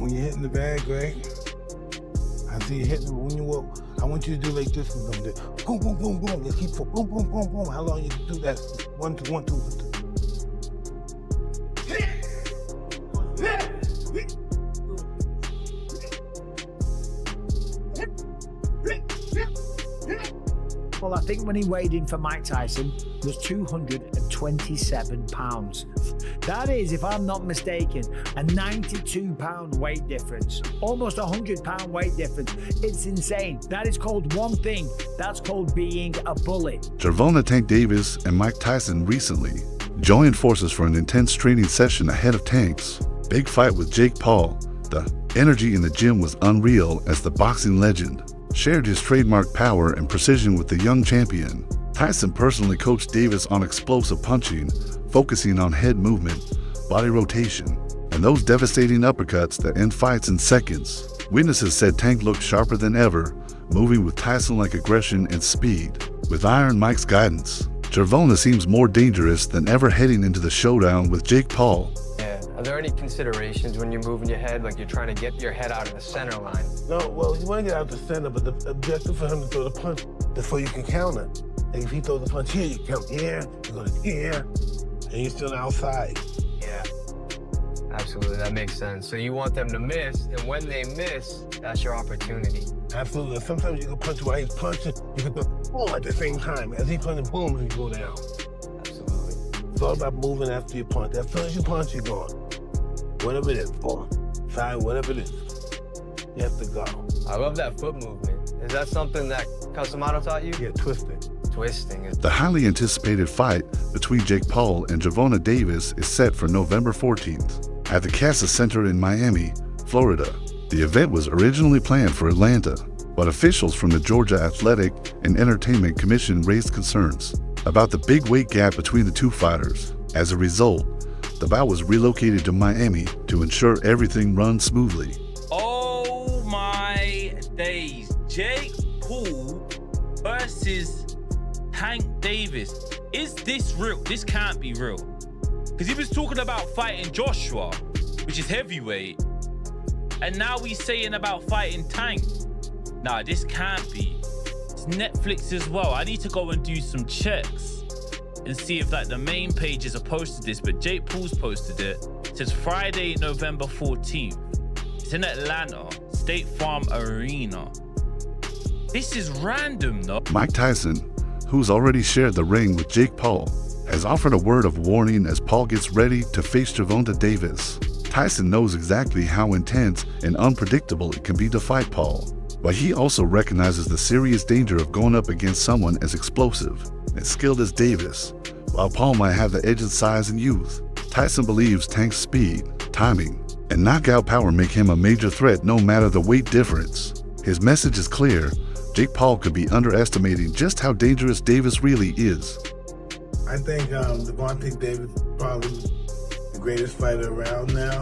when you're hitting the bag, right? I see you hitting when you walk. I want you to do like this with them. Boom, boom, boom, boom. Just keep boom, boom, boom, boom. How long you can do that? 1, 2, 1, 2, 1, 2. Well, I think when he weighed in for Mike Tyson was 227 pounds. That is, if I'm not mistaken, a 92-pound weight difference. Almost a 100-pound weight difference. It's insane. That is called one thing. That's called being a bully. Gervonta Tank Davis and Mike Tyson recently joined forces for an intense training session ahead of Tank's big fight with Jake Paul. The energy in the gym was unreal as the boxing legend shared his trademark power and precision with the young champion. Tyson personally coached Davis on explosive punching, focusing on head movement, body rotation, and those devastating uppercuts that end fights in seconds. Witnesses said Tank looked sharper than ever, moving with Tyson-like aggression and speed. With Iron Mike's guidance, Gervonta seems more dangerous than ever heading into the showdown with Jake Paul. Are there any considerations when you're moving your head, like you're trying to get your head out of the center line? No, well, you want to get out the center, but the objective for him to throw the punch before you can counter. Like if he throws the punch here, you count here, you go to here, and you're still outside. Yeah, absolutely, that makes sense. So you want them to miss, and when they miss, that's your opportunity. Absolutely. Sometimes you can punch while he's punching, you can throw boom at the same time. As he's punching, boom, you go down. Absolutely. It's all about moving after you punch. As soon as you punch, you're gone. Whatever it is, boom, side, whatever it is, you have to go. I love that foot movement. Is that something that Casamado taught you? Yeah, twisting. Twisting. The highly anticipated fight between Jake Paul and Gervonta Davis is set for November 14th at the Casa Center in Miami, Florida. The event was originally planned for Atlanta, but officials from the Georgia Athletic and Entertainment Commission raised concerns about the big weight gap between the two fighters. As a result, the bout was relocated to Miami to ensure everything runs smoothly. Oh my days. Jake Paul versus Tank Davis. Is this real? This can't be real. Because he was talking about fighting Joshua, which is heavyweight. And now he's saying about fighting Tank. Nah, this can't be. It's Netflix as well. I need to go and do some checks and see if like the main pages have posted this, but Jake Paul's posted it. It says Friday, November 14th. It's in Atlanta, State Farm Arena. This is random though. Mike Tyson, who's already shared the ring with Jake Paul, has offered a word of warning as Paul gets ready to face Gervonta Davis. Tyson knows exactly how intense and unpredictable it can be to fight Paul, but he also recognizes the serious danger of going up against someone as explosive and skilled as Davis. While Paul might have the edge of size and youth, Tyson believes Tank's speed, timing, and knockout power make him a major threat no matter the weight difference. His message is clear: Jake Paul could be underestimating just how dangerous Davis really is. I think Gervonta Davis is probably the greatest fighter around now,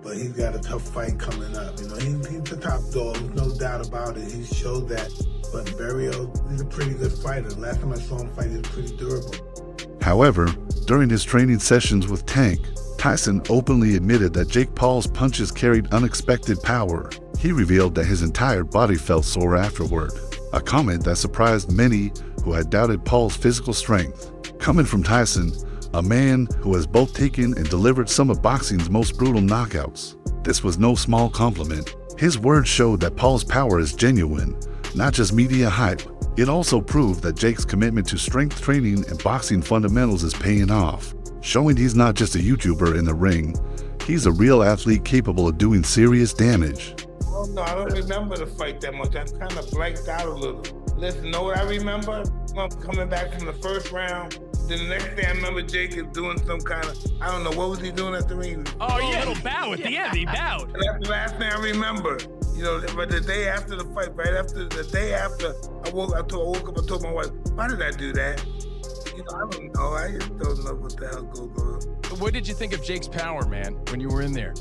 but he's got a tough fight coming up. You know, he's the top dog, there's no doubt about it. He showed that. But Barrio, he's a pretty good fighter. Last time I saw him fight, he was pretty durable. However, during his training sessions with Tank, Tyson openly admitted that Jake Paul's punches carried unexpected power. He revealed that his entire body felt sore afterward, a comment that surprised many who had doubted Paul's physical strength. Coming from Tyson, a man who has both taken and delivered some of boxing's most brutal knockouts, this was no small compliment. His words showed that Paul's power is genuine, not just media hype. It also proved that Jake's commitment to strength training and boxing fundamentals is paying off, showing he's not just a YouTuber in the ring, he's a real athlete capable of doing serious damage. Oh no, I don't remember the fight that much. I kind of blanked out a little. Listen, know what I remember? I'm coming back from the first round. Then the next day I remember Jake is doing some kind of, I don't know, what was he doing at the ring? Oh yeah, a little bow at the end, he bowed. And that's the last thing I remember. You know, but the day after the fight, right after, the day after, I woke up and told my wife, why did I do that? You know, I don't know. I just don't know what the hell goes on. What did you think of Jake's power, man, when you were in there?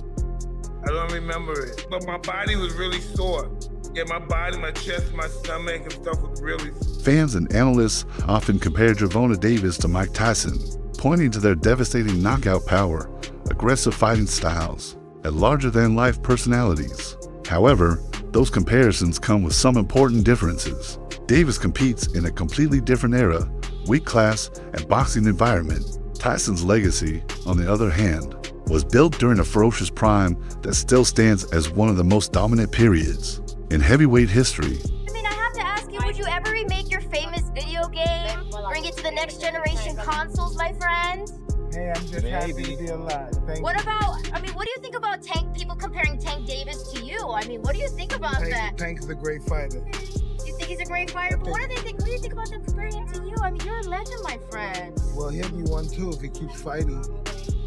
I don't remember it, but my body was really sore. Yeah, my body, my chest, my stomach and stuff was really sore. Fans and analysts often compare Gervonta Davis to Mike Tyson, pointing to their devastating knockout power, aggressive fighting styles, and larger-than-life personalities. However, those comparisons come with some important differences. Davis competes in a completely different era, weight class, and boxing environment. Tyson's legacy, on the other hand, was built during a ferocious prime that still stands as one of the most dominant periods in heavyweight history. I mean, I have to ask you, would you ever remake your famous video game? Bring it to the next generation consoles, my friend? Hey, I'm just happy to be alive. Thank What you. about, I mean, what do you think about people comparing Tank Davis to you? I mean, what do you think about that? Tank's a great fighter. You think he's a great fighter? But what do they think? What do you think about them comparing him to you? I mean, you're a legend, my friend. Well, he'll be one too if he keeps fighting.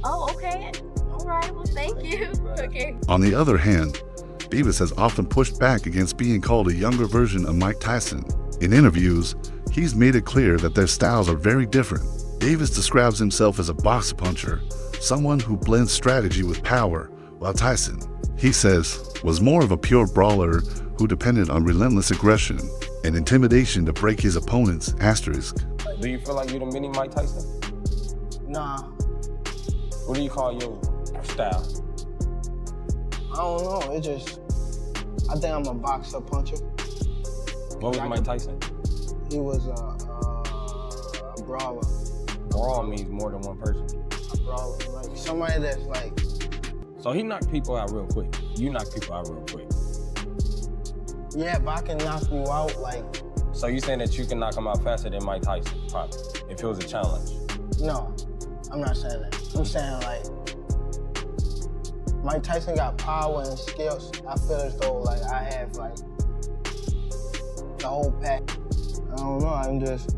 Oh, okay. All right, well, thank you. Okay. On the other hand, Davis has often pushed back against being called a younger version of Mike Tyson. In interviews, he's made it clear that their styles are very different. Davis describes himself as a box puncher, someone who blends strategy with power, while Tyson, he says, was more of a pure brawler who depended on relentless aggression and intimidation to break his opponents. Asterisk. Do you feel like you're the mini Mike Tyson? Nah, What do you call your style? I don't know. I think I'm a boxer puncher. What was Mike Tyson? He was a brawler. Brawl means more than one person. A brawler, like somebody that's like, So he knocked people out real quick. You knock people out real quick. yeah, but I can knock you out like, So you saying that you can knock him out faster than Mike Tyson, probably, if it was a challenge? no, I'm not saying that. I'm saying like, Mike Tyson got power and skills. I feel as though like I have like the whole pack. I don't know, I'm just,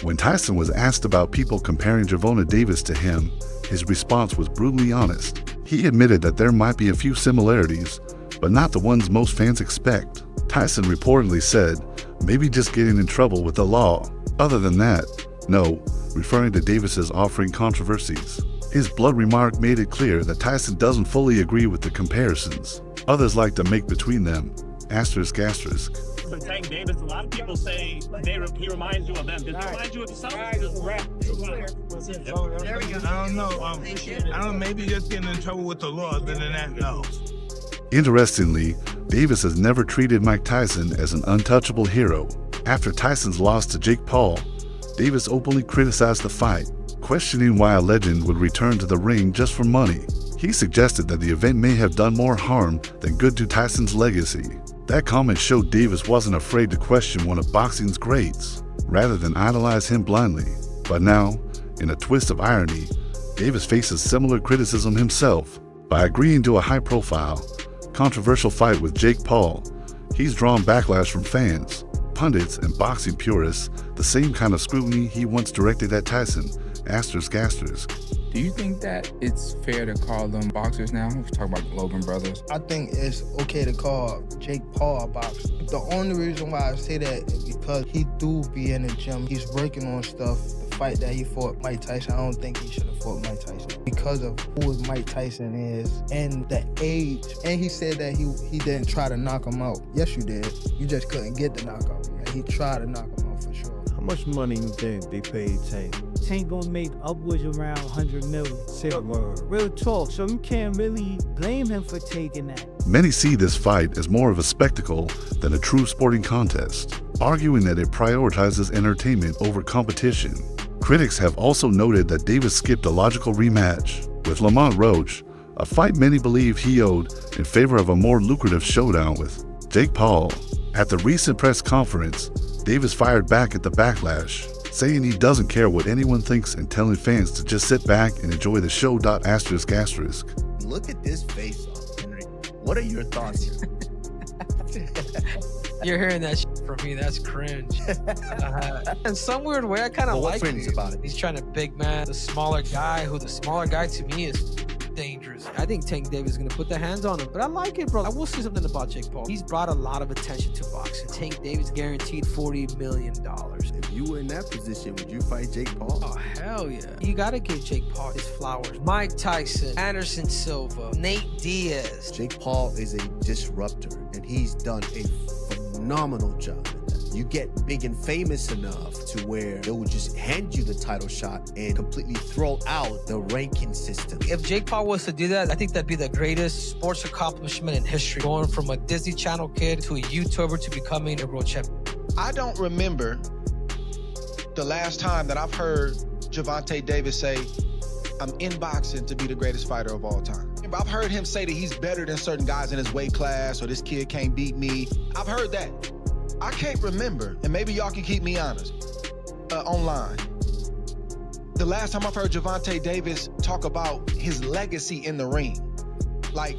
When Tyson was asked about people comparing Gervonta Davis to him, his response was brutally honest. He admitted that there might be a few similarities, but not the ones most fans expect. Tyson reportedly said, maybe just getting in trouble with the law. Other than that, no, referring to Davis's offering controversies. His blunt remark made it clear that Tyson doesn't fully agree with the comparisons. Others like to make between them. Asterisk, asterisk. But Tank Davis, a lot of people say he reminds you of them. Does he remind you of yourself? There we go. I don't know. Maybe just getting in trouble with the law. Other than that, no. Interestingly, Davis has never treated Mike Tyson as an untouchable hero. After Tyson's loss to Jake Paul, Davis openly criticized the fight, questioning why a legend would return to the ring just for money. He suggested that the event may have done more harm than good to Tyson's legacy. That comment showed Davis wasn't afraid to question one of boxing's greats, rather than idolize him blindly. But now, in a twist of irony, Davis faces similar criticism himself. By agreeing to a high-profile, controversial fight with Jake Paul, he's drawn backlash from fans, pundits, and boxing purists, the same kind of scrutiny he once directed at Tyson. Asterisk, asterisk. Do you think that it's fair to call them boxers now? We're talking about Logan brothers. I think it's okay to call Jake Paul a boxer. The only reason why I say that is because he do be in the gym. He's working on stuff. The fight that he fought Mike Tyson, I don't think he should have fought Mike Tyson because of who Mike Tyson is and the age. And he said that he didn't try to knock him out. Yes, you did. You just couldn't get the knockout. And he tried to knock him out for sure. How much money you think they paid Tank? Tank gonna make upwards around 100 million. Say a word. Real talk, so you can't really blame him for taking that. Many see this fight as more of a spectacle than a true sporting contest, arguing that it prioritizes entertainment over competition. Critics have also noted that Davis skipped a logical rematch with Lamont Roach, a fight many believe he owed in favor of a more lucrative showdown with Jake Paul. At the recent press conference, Davis fired back at the backlash, saying he doesn't care what anyone thinks and telling fans to just sit back and enjoy the show. Asterisk, asterisk. Look at this face-off, Henry. What are your thoughts here? You're hearing that shit from me. That's cringe. In some weird way, I kind of like cringe about it? He's trying to big man the smaller guy, who the smaller guy to me is dangerous. I think Tank Davis is going to put their hands on him, but I like it, bro. I will say something about Jake Paul. He's brought a lot of attention to boxing. Tank Davis guaranteed $40 million. If you were in that position, would you fight Jake Paul? Oh, hell yeah. You got to give Jake Paul his flowers. Mike Tyson, Anderson Silva, Nate Diaz. Jake Paul is a disruptor, and he's done a phenomenal job at that. you get big and famous enough to where they would just hand you the title shot and completely throw out the ranking system. If Jake Paul was to do that, I think that'd be the greatest sports accomplishment in history, going from a Disney Channel kid to a YouTuber to becoming a world champion. I don't remember the last time that I've heard Gervonta Davis say, I'm in boxing to be the greatest fighter of all time. I've heard him say that he's better than certain guys in his weight class, or this kid can't beat me. I've heard that. I can't remember, and maybe y'all can keep me honest, online. The last time I've heard Gervonta Davis talk about his legacy in the ring. Like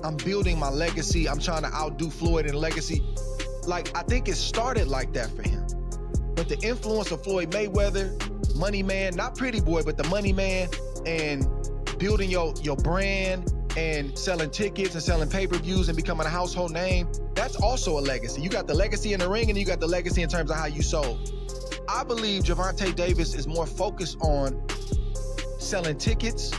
I'm building my legacy, I'm trying to outdo Floyd in legacy. Like, I think it started like that for him. But the influence of Floyd Mayweather, Money Man, not Pretty Boy, but the Money Man, and building your brand and selling tickets and selling pay-per-views and becoming a household name, that's also a legacy. You got the legacy in the ring and you got the legacy in terms of how you sold. I believe Gervonta Davis is more focused on selling tickets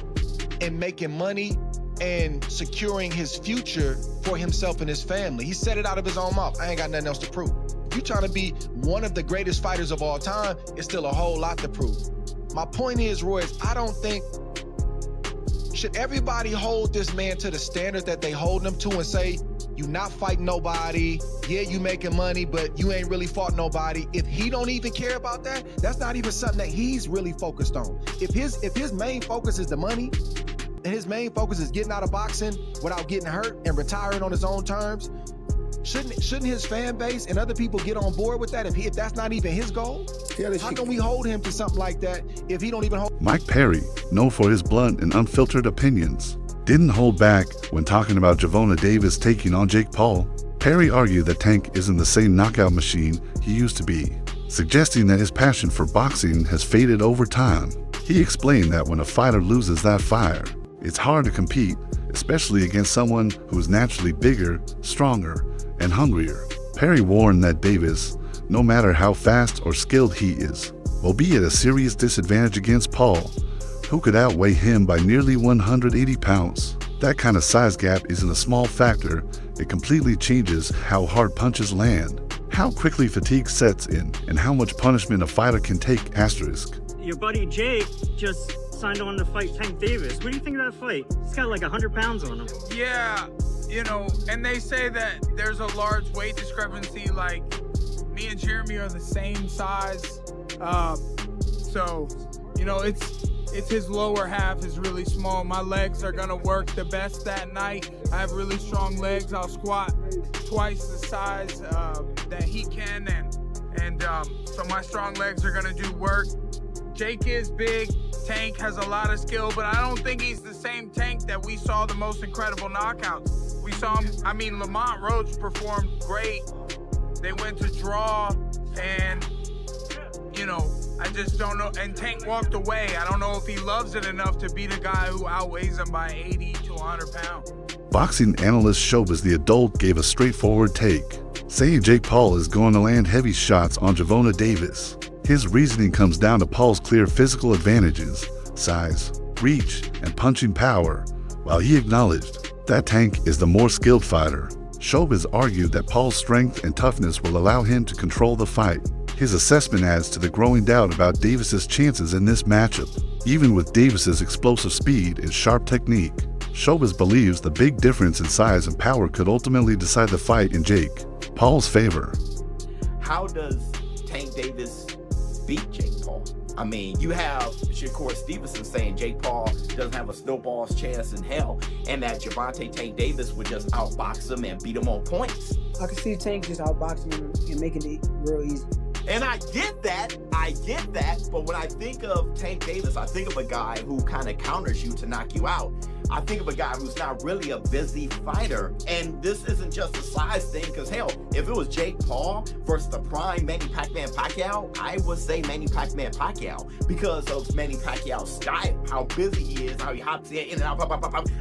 and making money and securing his future for himself and his family. He said it out of his own mouth. I ain't got nothing else to prove. If you're trying to be one of the greatest fighters of all time, it's still a whole lot to prove. My point is, Royce, I don't think, should everybody hold this man to the standard that they hold him to and say, you not fighting nobody, yeah, you making money, but you ain't really fought nobody. If he don't even care about that, that's not even something that he's really focused on. If his main focus is the money, and his main focus is getting out of boxing without getting hurt and retiring on his own terms, shouldn't his fan base and other people get on board with that if that's not even his goal? How can we hold him to something like that if he don't even hold? Mike Perry, known for his blunt and unfiltered opinions, didn't hold back when talking about Gervonta Davis taking on Jake Paul. Perry argued that Tank isn't the same knockout machine he used to be, suggesting that his passion for boxing has faded over time. He explained that when a fighter loses that fire, it's hard to compete, especially against someone who is naturally bigger, stronger, and hungrier. Perry warned that Davis, no matter how fast or skilled he is, will be at a serious disadvantage against Paul, who could outweigh him by nearly 180 pounds. That kind of size gap isn't a small factor. It completely changes how hard punches land, how quickly fatigue sets in, and how much punishment a fighter can take. Asterisk. Your buddy Jake just signed on to fight Tank Davis. What do you think of that fight? He's got like 100 pounds on him. Yeah, you know, and they say that there's a large weight discrepancy. Like, me and Jeremy are the same size. So, you know, it's his lower half is really small. My legs are gonna work the best that night. I have really strong legs. I'll squat twice the size that he can, and so my strong legs are gonna do work. Jake is big. Tank has a lot of skill, but I don't think he's the same Tank that we saw the most incredible knockouts. We saw him, I mean, Lamont Roach performed great. They went to draw, and, you know, I just don't know. And Tank walked away. I don't know if he loves it enough to beat a guy who outweighs him by 80 to 100 pounds. Boxing analyst Showbiz the Adult gave a straightforward take, saying Jake Paul is going to land heavy shots on Gervonta Davis. His reasoning comes down to Paul's clear physical advantages, size, reach, and punching power, while he acknowledged that Tank is the more skilled fighter. Showbiz argued that Paul's strength and toughness will allow him to control the fight. His assessment adds to the growing doubt about Davis's chances in this matchup. Even with Davis's explosive speed and sharp technique, Showbiz believes the big difference in size and power could ultimately decide the fight in Jake Paul's favor. How does Tank Davis beat Jake Paul? I mean, you have Shakur Stevenson saying Jake Paul doesn't have a snowball's chance in hell, and that Gervonta Tank Davis would just outbox him and beat him on points. I can see Tank just outboxing him and making it real easy. And I get that, but when I think of Tank Davis, I think of a guy who kind of counters you to knock you out. I think of a guy who's not really a busy fighter, and this isn't just a size thing, because hell, if it was Jake Paul versus the prime Manny Pacquiao, I would say Manny Pacquiao, because of Manny Pacquiao's style, how busy he is, how he hops in and out,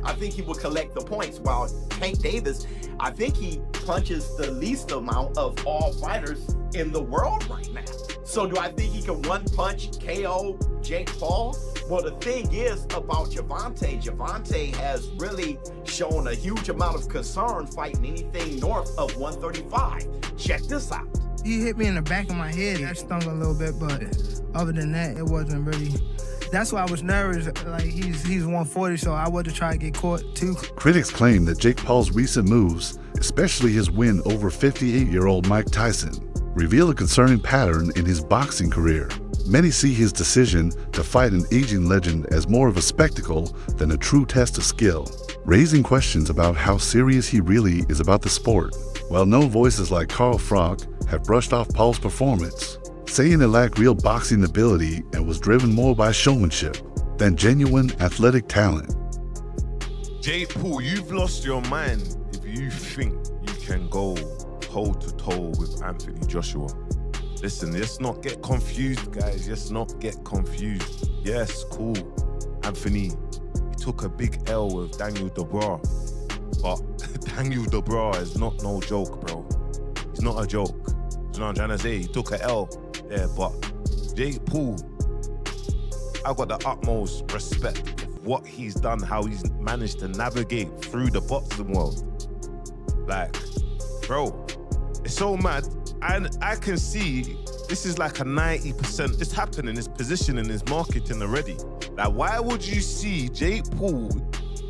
I think he would collect the points, while Tank Davis, I think he punches the least amount of all fighters in the world right now. So do I think he can one-punch KO Jake Paul? Well, the thing is about Gervonta has really shown a huge amount of concern fighting anything north of 135. Check this out. He hit me in the back of my head. That stung a little bit, but other than that, it wasn't really. That's why I was nervous. Like, he's 140, so I wasn't trying to get caught too. Critics claim that Jake Paul's recent moves, especially his win over 58-year-old Mike Tyson, reveal a concerning pattern in his boxing career. Many see his decision to fight an aging legend as more of a spectacle than a true test of skill, raising questions about how serious he really is about the sport. Well-known voices like Carl Frank have brushed off Paul's performance, saying it lacked real boxing ability and was driven more by showmanship than genuine athletic talent. Jake Paul, you've lost your mind if you think you can go toe-to-toe with Anthony Joshua. Listen, let's not get confused, guys. Let's not get confused. Yes, cool. Anthony, he took a big L with Daniel Dubois. But Daniel Dubois is not no joke, bro. He's not a joke. You know what I'm trying to say? He took a L there, but Jake Paul, I've got the utmost respect of what he's done, how he's managed to navigate through the boxing world. Like, bro, it's so mad. And I can see this is like a 90%, it's happening, it's positioning, it's marketing already. Like, why would you see Jake Paul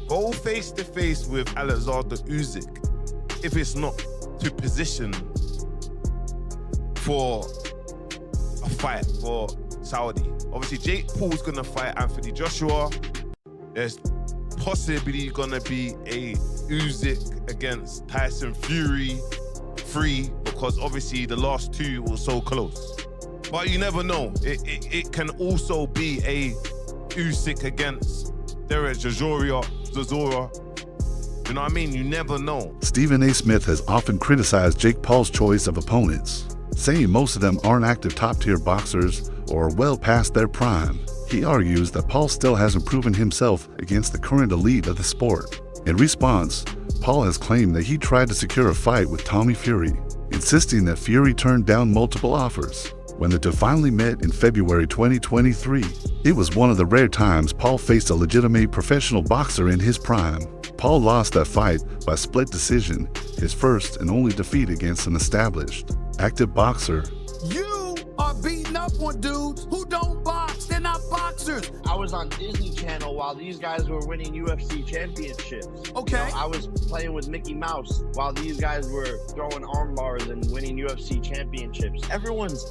go face to face with Alexander Usyk if it's not to position for a fight for Saudi? Obviously, Jake Paul's gonna fight Anthony Joshua. There's possibly gonna be a Usyk against Tyson Fury 3, because obviously the last two were so close. But you never know. It can also be a Usyk against Derek Chisora. You know what I mean? You never know. Stephen A. Smith has often criticized Jake Paul's choice of opponents, saying most of them aren't active top-tier boxers or are well past their prime. He argues that Paul still hasn't proven himself against the current elite of the sport. In response, Paul has claimed that he tried to secure a fight with Tommy Fury, insisting that Fury turned down multiple offers. When the two finally met in February 2023, it was one of the rare times Paul faced a legitimate professional boxer in his prime. Paul lost that fight by split decision, his first and only defeat against an established, active boxer. You are beating up on dudes who don't box. They're not boxers. I was on Disney Channel while these guys were winning UFC championships. Okay. You know, I was playing with Mickey Mouse while these guys were throwing arm bars and winning UFC championships. Everyone's,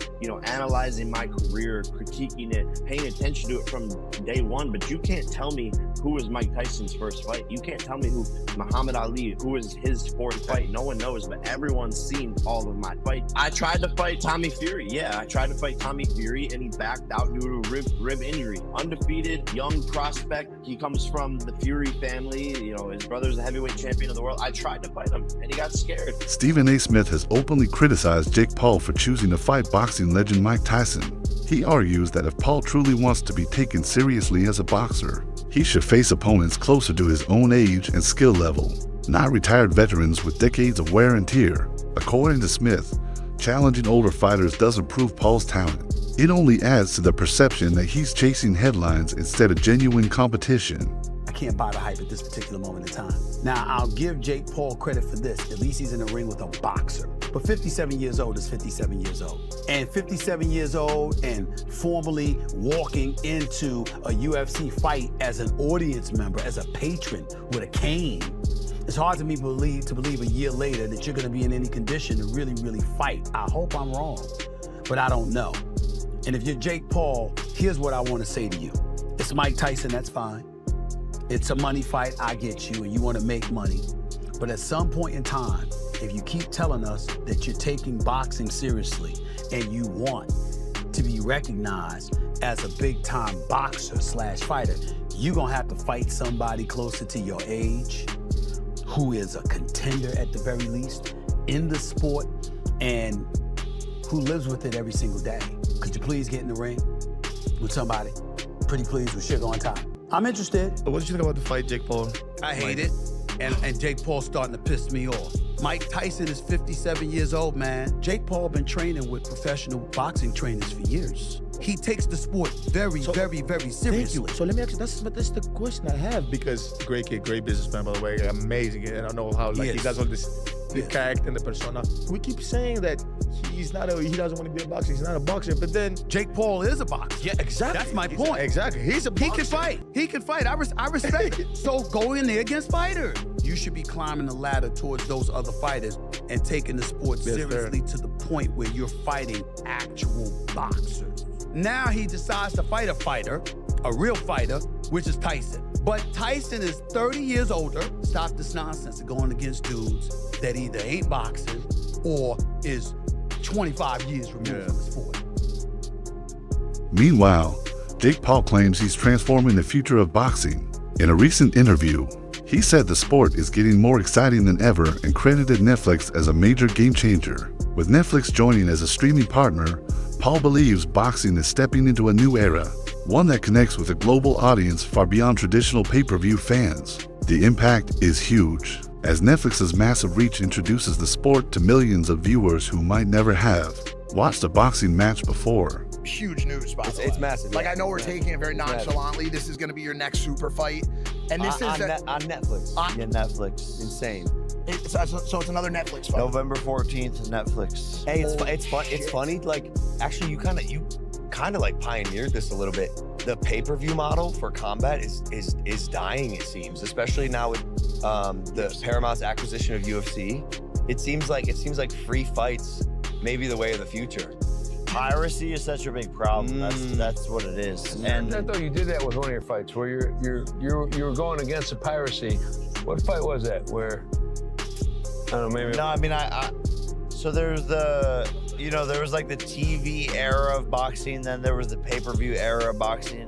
analyzing my career, critiquing it, paying attention to it from day one, but you can't tell me who was Mike Tyson's first fight. You can't tell me who Muhammad Ali, who was his fourth fight. No one knows, but everyone's seen all of my fights. I tried to fight Tommy Fury. Yeah, I tried to fight Tommy Fury, and he backed out due to rib injury. Undefeated, young prospect. He comes from the Fury family. His brother's a heavyweight champion of the world. I tried to fight him, and he got scared. Stephen A. Smith has openly criticized Jake Paul for choosing to fight boxing legend Mike Tyson. He argues that if Paul truly wants to be taken seriously as a boxer, he should face opponents closer to his own age and skill level, not retired veterans with decades of wear and tear. According to Smith, challenging older fighters doesn't prove Paul's talent. It only adds to the perception that he's chasing headlines instead of genuine competition. I can't buy the hype at this particular moment in time. Now, I'll give Jake Paul credit for this. At least he's in the ring with a boxer. But 57 years old is 57 years old. And 57 years old and formally walking into a UFC fight as an audience member, as a patron with a cane, it's hard to me believe a year later that you're gonna be in any condition to really, really fight. I hope I'm wrong, but I don't know. And if you're Jake Paul, here's what I wanna say to you. It's Mike Tyson, that's fine. It's a money fight, I get you, and you wanna make money. But at some point in time, if you keep telling us that you're taking boxing seriously and you want to be recognized as a big-time boxer / fighter, you're gonna have to fight somebody closer to your age, who is a contender at the very least in the sport and who lives with it every single day. Could you please get in the ring with somebody? Pretty please with sugar on top. I'm interested. What did you think about the fight, Jake Paul? I hate it. And Jake Paul's starting to piss me off. Mike Tyson is 57 years old, man. Jake Paul been training with professional boxing trainers for years. He takes the sport very seriously. Thank you. So let me ask you, that's the question I have, because great kid, great businessman, by the way, amazing. And I know how he does all this, the character and the persona. We keep saying that He's not a. He doesn't want to be a boxer. He's not a boxer. But then Jake Paul is a boxer. Yeah, exactly. That's my point. Exactly. He's a boxer. He can fight. He can fight. I respect it. So go in there against fighters. You should be climbing the ladder towards those other fighters and taking the sport seriously to the point where you're fighting actual boxers. Now he decides to fight a fighter, a real fighter, which is Tyson. But Tyson is 30 years older. Stop this nonsense of going against dudes that either ain't boxing or is 25 years removed from the sport. Meanwhile, Jake Paul claims he's transforming the future of boxing. In a recent interview, he said the sport is getting more exciting than ever and credited Netflix as a major game changer. With Netflix joining as a streaming partner, Paul believes boxing is stepping into a new era, one that connects with a global audience far beyond traditional pay-per-view fans. The impact is huge, as Netflix's massive reach introduces the sport to millions of viewers who might never have watched a boxing match before. Huge news, by the way. It's massive. Like, yeah. I know we're taking it very nonchalantly. This is going to be your next super fight. And this on is Netflix. On Netflix. Insane. So it's another Netflix fight. November 14th, Netflix. Hey, it's fun. It's funny. Like, actually, you kind of like pioneered this a little bit. The pay-per-view model for combat is dying, it seems, especially now with the Paramount's acquisition of UFC. It seems like free fights may be the way of the future. Piracy is such a big problem. That's what it is. And I thought you did that with one of your fights, where you were going against the piracy. What fight was that? Where I don't know, maybe. No, I mean so there's there was like the TV era of boxing, then there was the pay-per-view era of boxing.